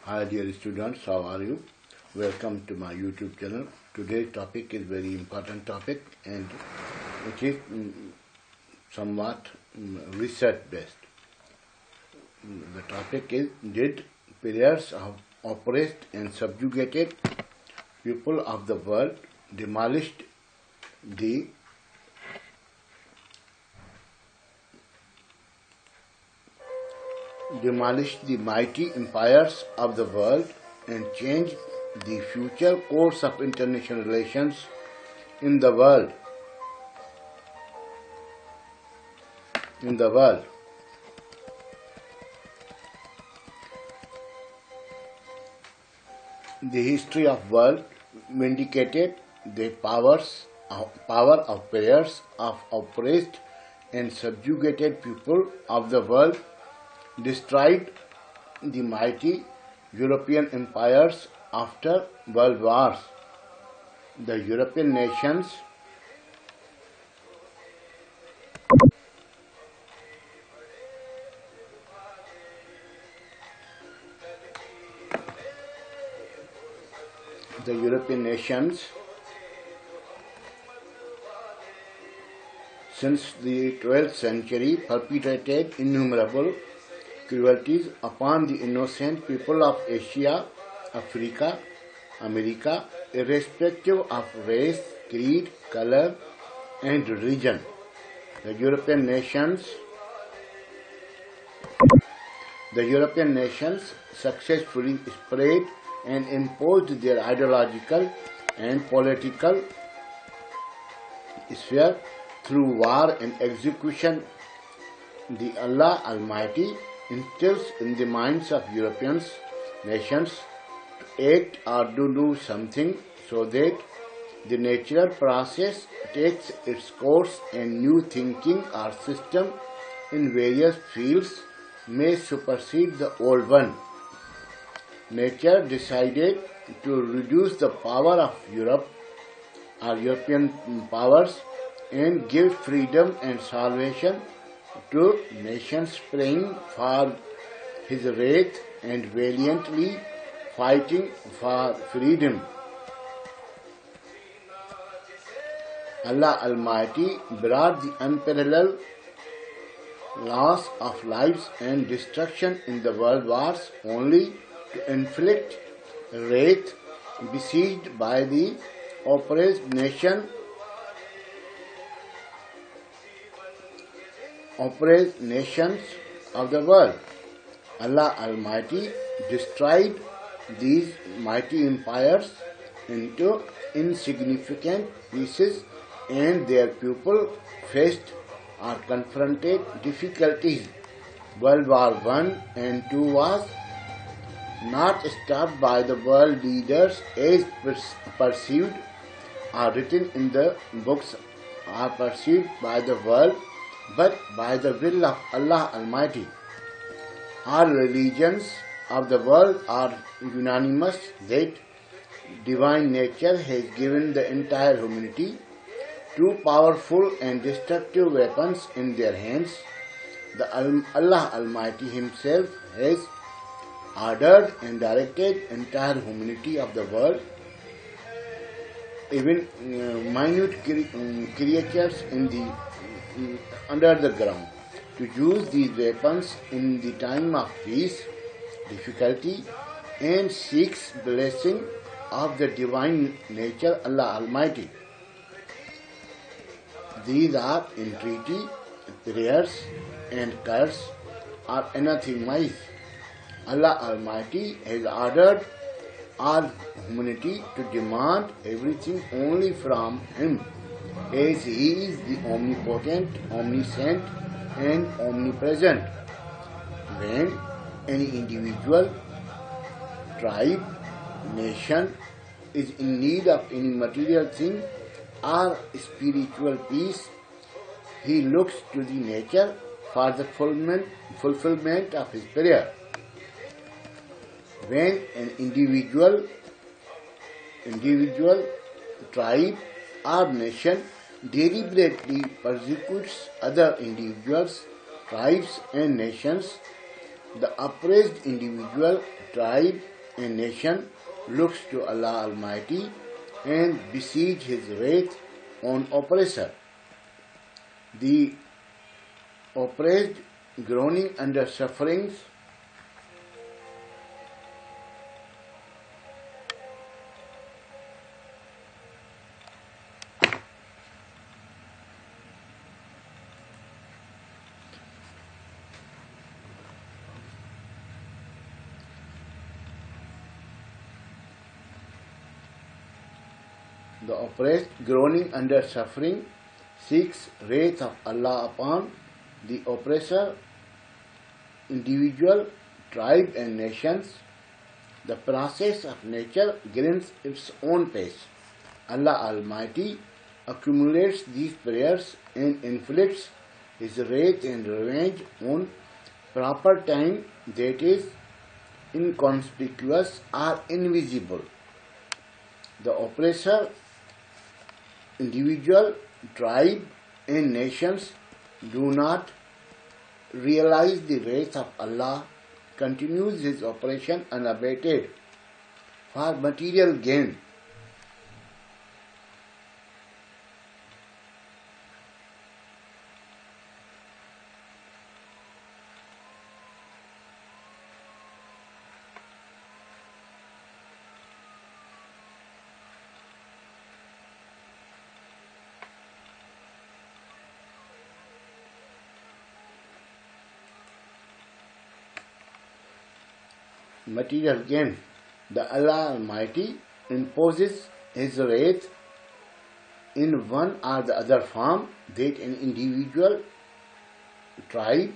Hi dear students, how are you? Welcome to my YouTube channel. Today's topic is very important topic and it is somewhat research based. The topic is, did periods of oppressed and subjugated people of the world demolished the mighty empires of the world and change the future course of international relations in the world. The history of world vindicated the power of prayers of oppressed and subjugated people of the world, destroyed the mighty European empires after world wars. The European nations since the 12th century perpetrated innumerable cruelties upon the innocent people of Asia, Africa, America, irrespective of race, creed, color, and religion. The European nations successfully spread and imposed their ideological and political sphere through war and execution. The Allah Almighty instills in the minds of European nations to act or to do something so that the natural process takes its course and new thinking or system in various fields may supersede the old one. Nature decided to reduce the power of Europe or European powers and give freedom and salvation to nations praying for his wrath and valiantly fighting for freedom. Allah Almighty brought the unparalleled loss of lives and destruction in the world wars only to inflict wrath besieged by the oppressed nations of the world. Allah Almighty destroyed these mighty empires into insignificant pieces, and their people faced or confronted difficulties. World War I and II was not stopped by the world leaders as perceived or written in the books or perceived by the world, but by the will of Allah Almighty. All religions of the world are unanimous that divine nature has given the entire humanity two powerful and destructive weapons in their hands. Allah Almighty Himself has ordered and directed entire humanity of the world, even minute creatures under the ground, to use these weapons in the time of peace, difficulty, and seeks blessing of the divine nature, Allah Almighty. These are entreaty, prayers, and curse are anathemas. Allah Almighty has ordered all humanity to demand everything only from Him, as He is the omnipotent, omniscient, and omnipresent. When any individual, tribe, nation is in need of any material thing or spiritual peace, he looks to the nature for the fulfillment of his prayer. When an individual, tribe, or nation deliberately persecutes other individuals, tribes, and nations, the oppressed individual, tribe, a nation looks to Allah Almighty and beseech His wrath on oppressor. The oppressed, groaning under sufferings, seeks wrath of Allah upon the oppressor, individual, tribe and nations. The process of nature gains its own pace. Allah Almighty accumulates these prayers and inflicts His wrath and revenge on proper time, that is, inconspicuous or invisible. The oppressor, individual, tribe and nations do not realize the wrath of Allah, continues His operation unabated for material gain. Material gain. The Allah Almighty imposes His wrath in one or the other form that an individual, tribe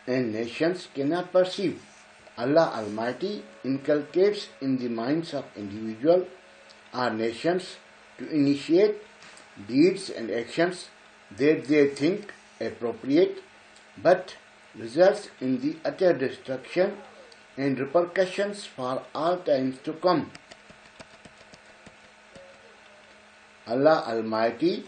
and nations cannot perceive. Allah Almighty inculcates in the minds of individual or nations to initiate deeds and actions that they think appropriate, but results in the utter destruction and repercussions for all times to come. Allah Almighty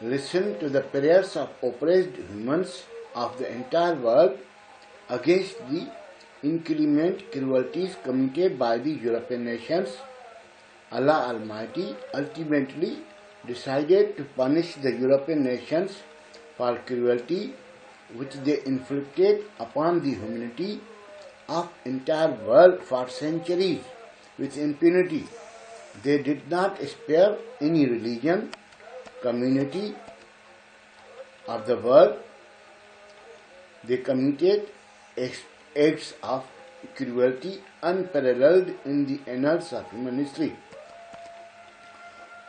listened to the prayers of oppressed humans of the entire world against the inclement cruelties committed by the European nations. Allah Almighty ultimately decided to punish the European nations for cruelty which they inflicted upon the humanity of entire world for centuries with impunity. They did not spare any religion, community of the world. They committed acts of cruelty unparalleled in the annals of human history.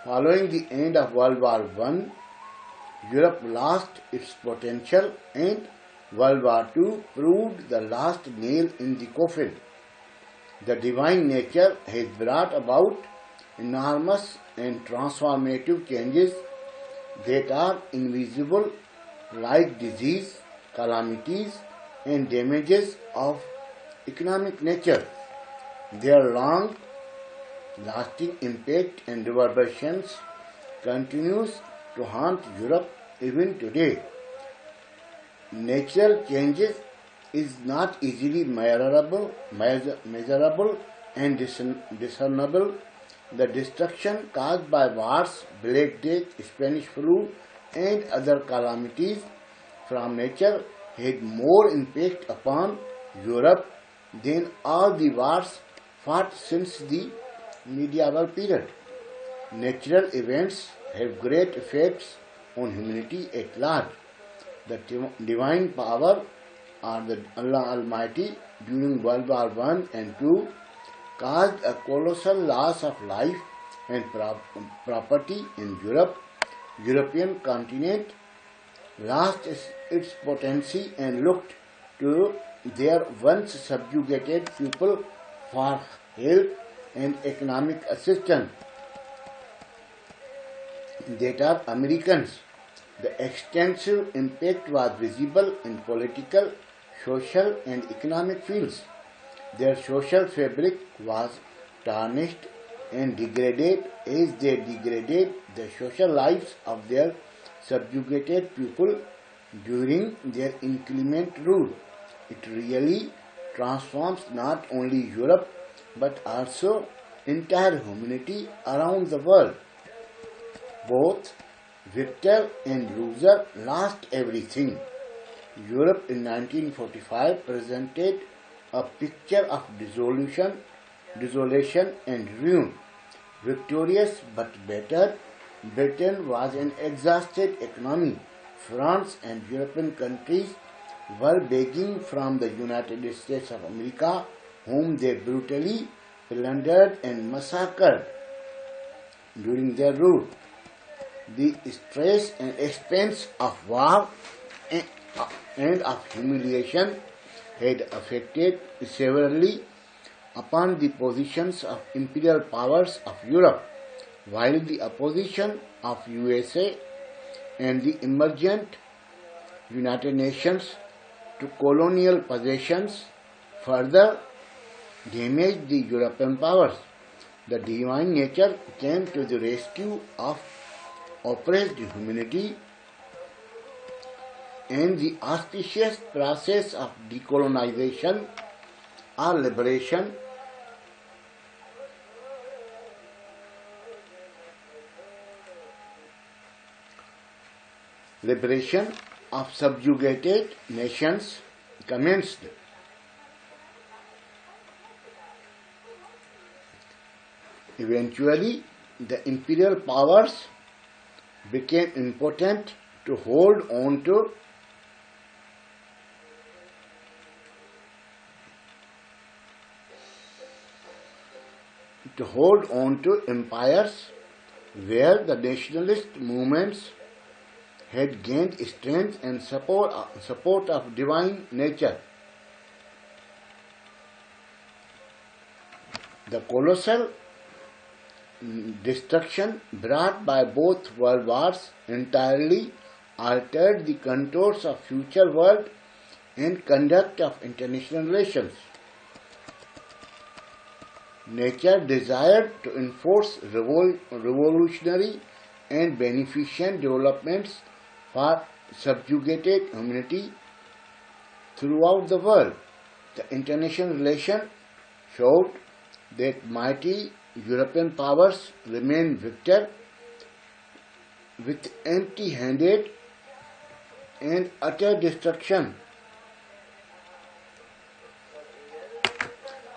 Following the end of World War I, Europe lost its potential and World War II proved the last nail in the coffin. The divine nature has brought about enormous and transformative changes that are invisible, like disease, calamities and damages of economic nature. Their long-lasting impact and reverberations continues to haunt Europe even today. Natural changes is not easily measurable and discernible. The destruction caused by wars, Black Death, Spanish flu and other calamities from nature had more impact upon Europe than all the wars fought since the medieval period. Natural events have great effects on humanity at large. The divine power of the Allah Almighty during World War I and II caused a colossal loss of life and property in Europe. European continent lost its potency and looked to their once subjugated people for help and economic assistance. That are Americans. The extensive impact was visible in political, social and economic fields. Their social fabric was tarnished and degraded as they degraded the social lives of their subjugated people during their inclement rule. It really transforms not only Europe but also entire humanity around the world. Both victor and loser lost everything. Europe in 1945 presented a picture of desolation and ruin. Victorious but battered, Britain was an exhausted economy. France and European countries were begging from the United States of America, whom they brutally plundered and massacred during their rule. The stress and expense of war and of humiliation had affected severely upon the positions of imperial powers of Europe, while the opposition of USA and the emergent United Nations to colonial possessions further damaged the European powers. The divine nature came to the rescue of oppressed humanity, and the auspicious process of decolonization or liberation of subjugated nations commenced. Eventually, the imperial powers became impotent to hold on to empires where the nationalist movements had gained strength and support of divine nature. The colossal destruction brought by both world wars entirely altered the contours of future world and conduct of international relations. Nature desired to enforce revolutionary and beneficent developments for subjugated humanity throughout the world. The international relation showed that mighty European powers remained victor with empty-handed and utter destruction.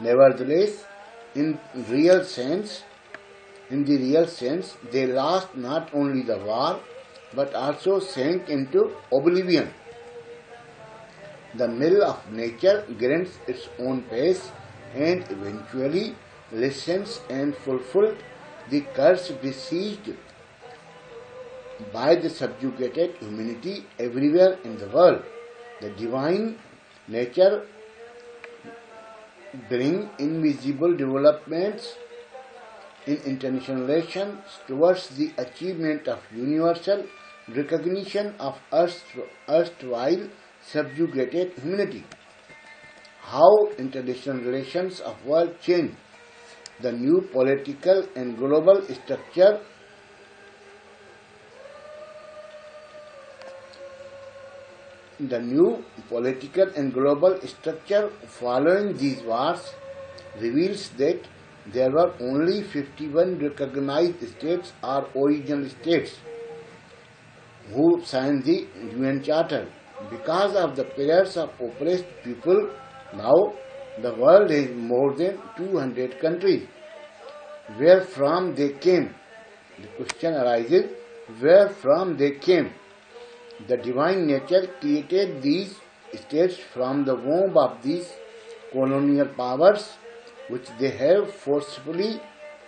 Nevertheless, in the real sense, they lost not only the war but also sank into oblivion. The mill of nature grinds its own pace and eventually listens and fulfilled the curse besieged by the subjugated humanity everywhere in the world. The divine nature bring invisible developments in international relations towards the achievement of universal recognition of erstwhile subjugated humanity. How international relations of world change. The new political and global structure following these wars reveals that there were only 51 recognized states or original states who signed the UN Charter. Because of the prayers of oppressed people, now the world has more than 200 countries. Where from they came? The question arises, where from they came? The divine nature created these states from the womb of these colonial powers, which they have forcefully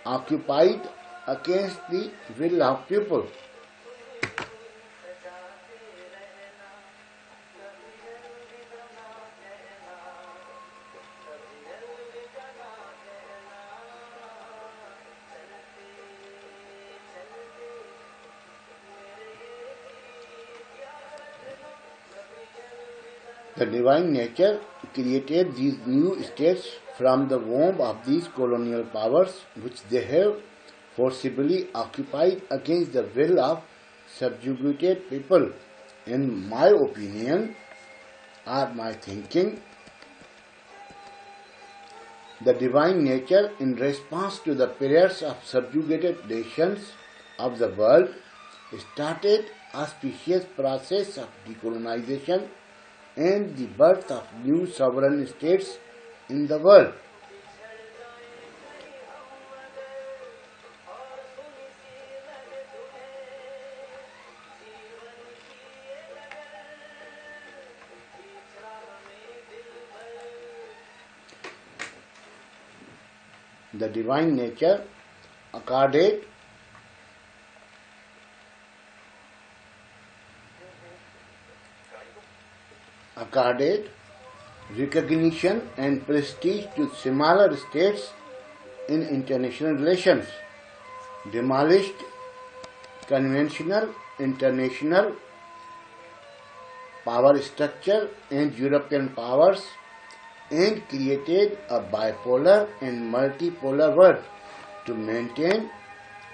occupied against the will of people. The divine nature created these new states from the womb of these colonial powers, which they have forcibly occupied against the will of subjugated people. In my opinion, or my thinking, the divine nature, in response to the prayers of subjugated nations of the world, started a auspicious process of decolonization and the birth of new sovereign states in the world. The divine nature accorded recognition and prestige to smaller states in international relations, demolished conventional international power structure and European powers, and created a bipolar and multipolar world to maintain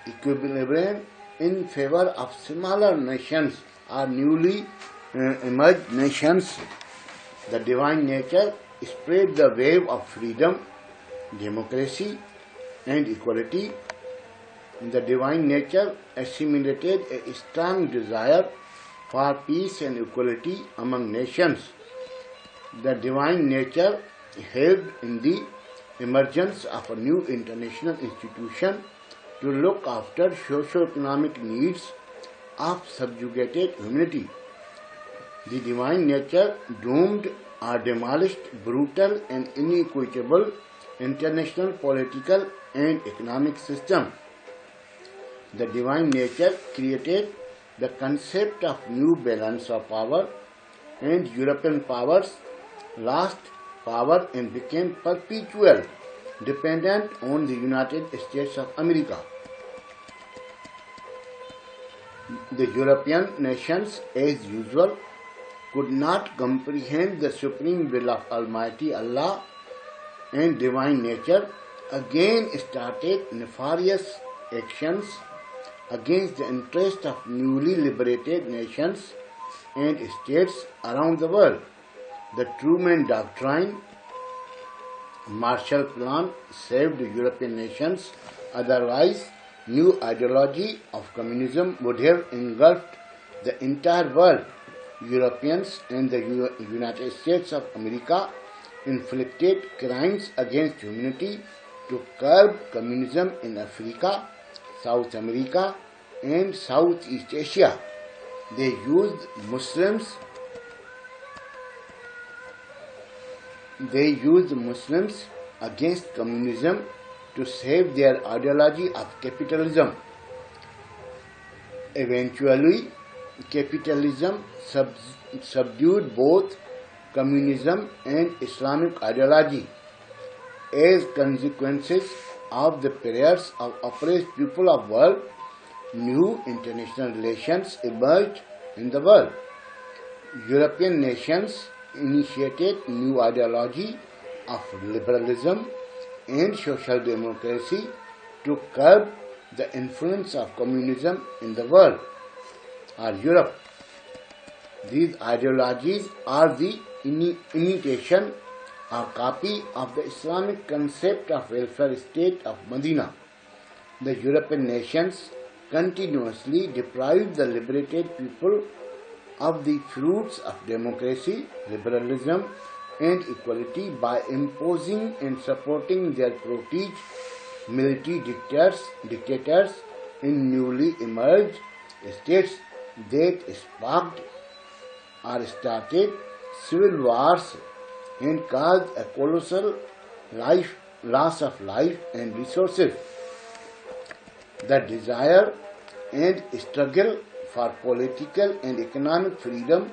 equilibrium in favor of smaller nations or newly emerged nations. The divine nature spread the wave of freedom, democracy, and equality. The divine nature assimilated a strong desire for peace and equality among nations. The divine nature helped in the emergence of a new international institution to look after socio-economic needs of subjugated humanity. The divine nature doomed or demolished brutal and inequitable international political and economic system. The divine nature created the concept of new balance of power, and European powers lost power and became perpetual, dependent on the United States of America. The European nations, as usual, could not comprehend the supreme will of Almighty Allah, and divine nature again started nefarious actions against the interest of newly liberated nations and states around the world. The Truman Doctrine, Marshall Plan saved European nations, otherwise new ideology of communism would have engulfed the entire world. Europeans and the United States of America inflicted crimes against humanity to curb communism in Africa, South America, and Southeast Asia. They used Muslims against communism to save their ideology of capitalism. Eventually, capitalism subdued both communism and Islamic ideology. As consequences of the prayers of oppressed people of the world, new international relations emerged in the world. European nations initiated new ideology of liberalism and social democracy to curb the influence of communism in the world or Europe. These ideologies are the imitation or copy of the Islamic concept of welfare state of Medina. The European nations continuously deprived the liberated people of the fruits of democracy, liberalism, and equality by imposing and supporting their protege military dictators in newly emerged states that sparked or started civil wars and caused a colossal loss of life and resources. The desire and struggle for political and economic freedom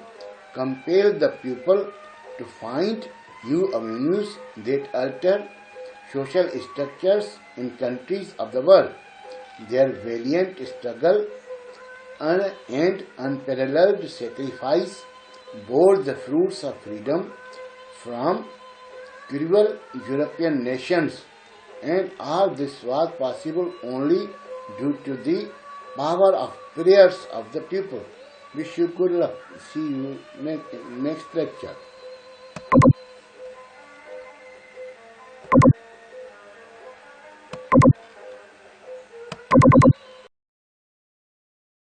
compelled the people to find new avenues that alter social structures in countries of the world. Their valiant struggle and unparalleled sacrifice bore the fruits of freedom from cruel European nations, and all this was possible only due to the power of prayers of the people. Wish you good luck. See you next lecture.